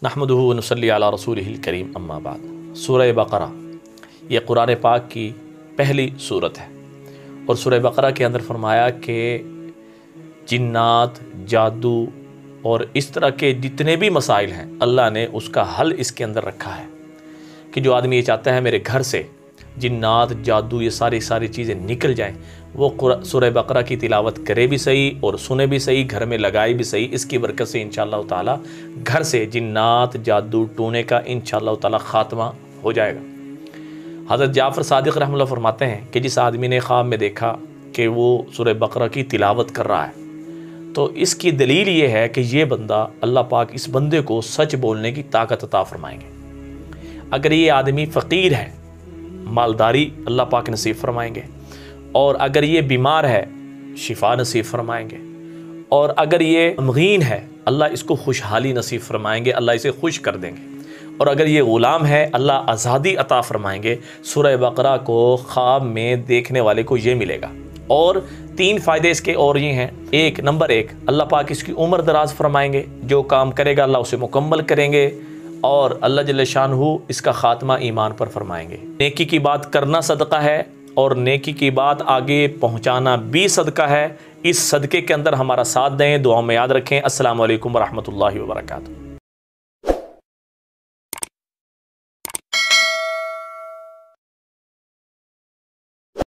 नहमदुहु व नुसल्ली अला रसूलिहिल करीम अम्मा बाद। सूरह बकरा ये कुरान पाक की पहली सूरत है और सूरह बकरा के अंदर फरमाया कि जिन्नात, जादू और इस तरह के जितने भी मसाइल हैं अल्लाह ने उसका हल इसके अंदर रखा है कि जो आदमी ये चाहता है मेरे घर से जिन्नात, जादू ये सारी चीज़ें निकल जाएं, वो सूरह बकरा की तिलावत करे भी सही और सुने भी सही, घर में लगाए भी सही। इसकी बरकत से इंशाअल्लाह ताला घर से जिन्नात, जादू टूने का इंशाअल्लाह ताला ख़ात्मा हो जाएगा। हज़रत जाफ़र सादिक़ रहमतुल्लाह फरमाते हैं कि जिस आदमी ने ख्वाब में देखा कि वो सूरह बकरा की तिलावत कर रहा है तो इसकी दलील ये है कि ये बंदा, अल्लाह पाक इस बंदे को सच बोलने की ताकत अता फरमाएंगे। अगर ये आदमी फ़कीर है, मालदारी अल्लाह पाक नसीब फरमाएंगे, और अगर ये बीमार है शिफा नसीब फरमाएंगे, और अगर ये गमगीन है अल्लाह इसको खुशहाली नसीब फरमाएंगे, अल्लाह इसे खुश कर देंगे, और अगर ये ग़ुलाम है अल्लाह आज़ादी अता फरमाएंगे। सूरह बकरा को ख्वाब में देखने वाले को ये मिलेगा। और 3 फ़ायदे इसके और ये हैं। नंबर 1 अल्लाह पाक इसकी उम्र दराज फरमाएंगे, जो काम करेगा अल्लाह उसे मुकम्मल करेंगे, और अल्लाह जल्ल शानहू इसका ख़ात्मा ईमान पर फरमाएंगे। नेकी की बात करना सदका है और नेकी की बात आगे पहुंचाना भी सदका है। इस सदक़े के अंदर हमारा साथ दें, दुआ में याद रखें। अस्सलामु अलैकुम व रहमतुल्लाहि व बरकातुहू।